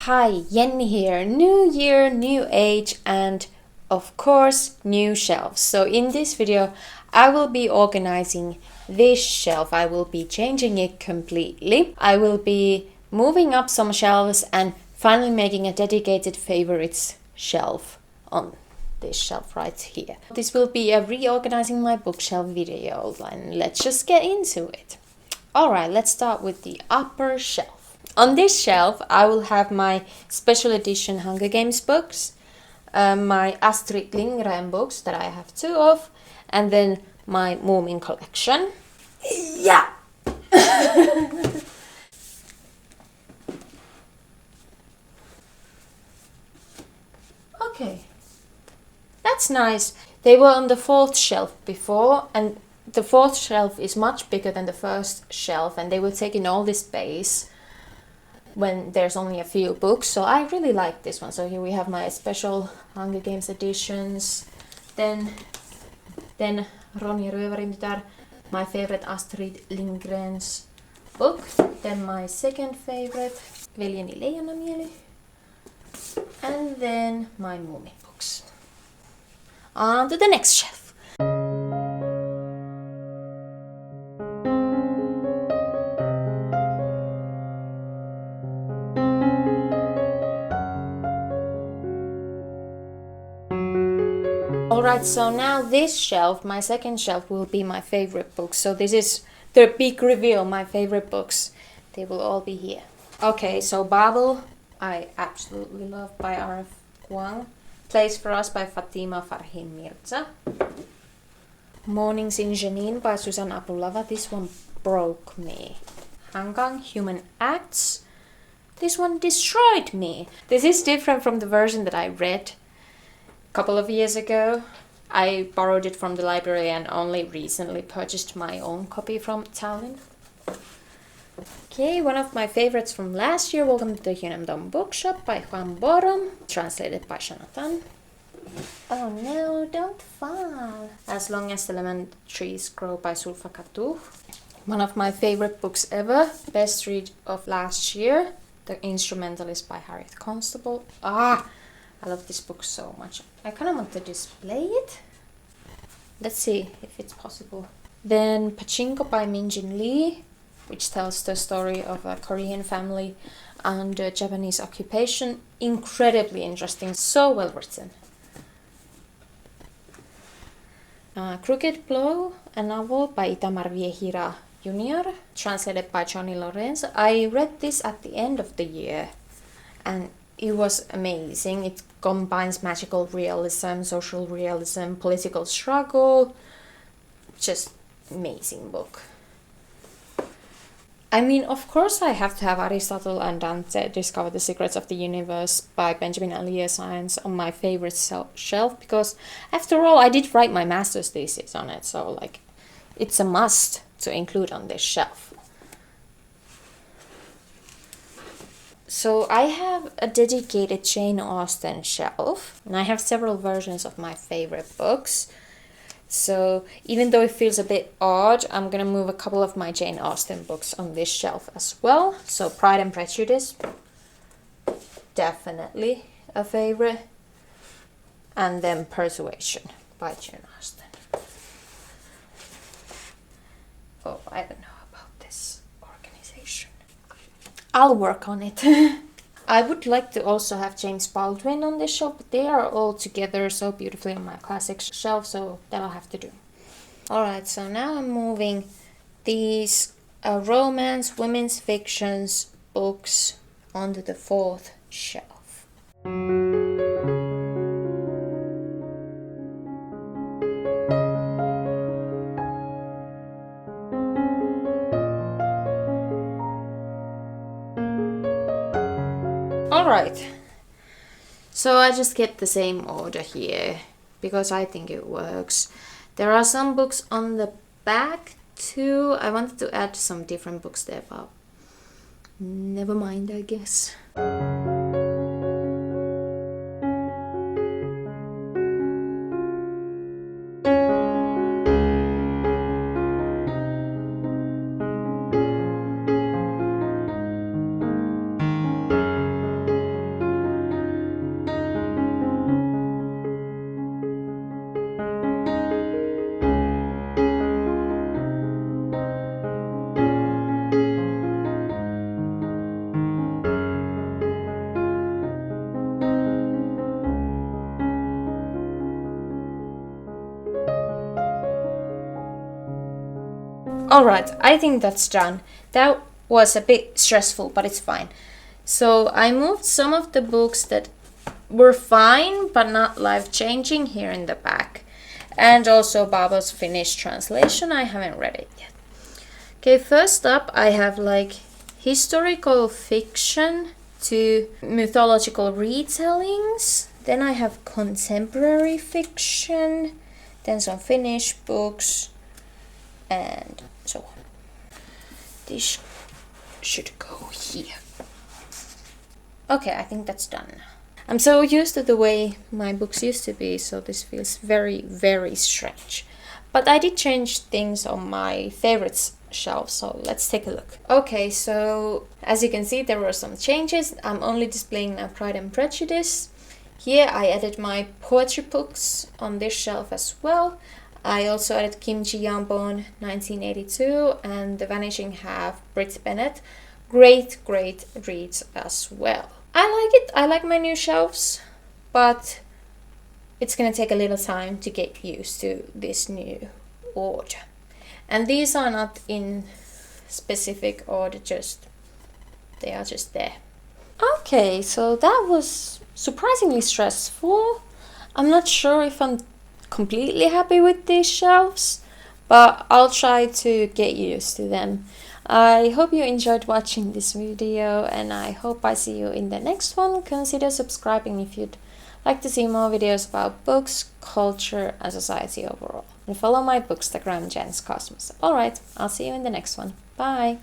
Hi, Jenni here. New year, new age, and of course, new shelves. So in this video, I will be organizing this shelf. I will be changing it completely. I will be moving up some shelves and finally making a dedicated favorites shelf on this shelf right here. This will be a reorganizing my bookshelf video, and let's just get into it. Alright, let's start with the upper shelf. On this shelf, I will have my special edition Hunger Games books, my Astrid Lindgren books that I have 2 of, and then my Moomin collection. Yeah! Okay, that's nice. They were on the 4th shelf before, and the 4th shelf is much bigger than the 1st shelf, and they will take in all this space when there's only a few books. So I really like this one. So here we have my special Hunger Games editions. Then Ronja Rövartytär, my favorite Astrid Lindgren's book. Then my second favorite, Veljeni Leijonamieli. And then my Moomin books. On to the next shelf. Alright, so now this shelf, my second shelf, will be my favorite books. So this is the big reveal, my favorite books. They will all be here. Okay, so Babel, I absolutely love, by R.F. Kuang. Place for Us by Fatima Farhin Mirza. Mornings in Jenin by Susan Abulava. This one broke me. Hangang, Human Acts. This one destroyed me. This is different from the version that I read couple of years ago. I borrowed it from the library and only recently purchased my own copy from Tallinn. Okay, one of my favorites from last year, Welcome to the Hyunamdom Bookshop by Juan Borom, translated by Jonathan. Oh no, don't fall. As Long as the Lemon Trees Grow by Sulfa Katuh. One of my favorite books ever, best read of last year, The Instrumentalist by Harriet Constable. I love this book so much. I kind of want to display it. Let's see if it's possible. Then Pachinko by Min-Jin Lee, which tells the story of a Korean family under Japanese occupation. Incredibly interesting, so well written. Crooked Blow, a novel by Itamar Viehira Jr., translated by Johnny Lorenzo. I read this at the end of the year, and it was amazing. It combines magical realism, social realism, political struggle. Just amazing book. I mean, of course I have to have Aristotle and Dante Discover the Secrets of the Universe by Benjamin Allier Science on my favorite shelf, because after all I did write my master's thesis on it, so like it's a must to include on this shelf. So I have a dedicated Jane Austen shelf, and I have several versions of my favorite books. So even though it feels a bit odd, I'm gonna move a couple of my Jane Austen books on this shelf as well. So Pride and Prejudice, definitely a favorite. And then Persuasion by Jane Austen. Oh, I don't know about this organization. I'll work on it. I would like to also have James Baldwin on this shelf, but they are all together so beautifully on my classics shelf, so that'll have to do. Alright, so now I'm moving these romance, women's fictions books onto the 4th shelf. Alright, so I just kept the same order here because I think it works. There are some books on the back too. I wanted to add some different books there, but never mind, I guess. Alright, I think that's done. That was a bit stressful, but it's fine. So I moved some of the books that were fine but not life-changing here in the back. And also Babo's Finnish translation, I haven't read it yet. Okay, first up I have like historical fiction to mythological retellings. Then I have contemporary fiction, then some Finnish books, and so on. This should go here. Okay, I think that's done. I'm so used to the way my books used to be, so this feels very, very strange. But I did change things on my favorites shelf, so let's take a look. Okay, so as you can see, there were some changes. I'm only displaying now Pride and Prejudice. Here I added my poetry books on this shelf as well. I also added Kimchi Yambon 1982 and The Vanishing Half, Brit Bennett. Great reads as well. I like it. I like my new shelves, but it's gonna take a little time to get used to this new order. And these are not in specific order, they are just there. Okay, so that was surprisingly stressful. I'm not sure if I'm completely happy with these shelves, but I'll try to get used to them. I hope you enjoyed watching this video, and I hope I see you in the next one. Consider subscribing if you'd like to see more videos about books, culture, and society overall. And follow my Bookstagram, jenskosmos. Alright, I'll see you in the next one. Bye!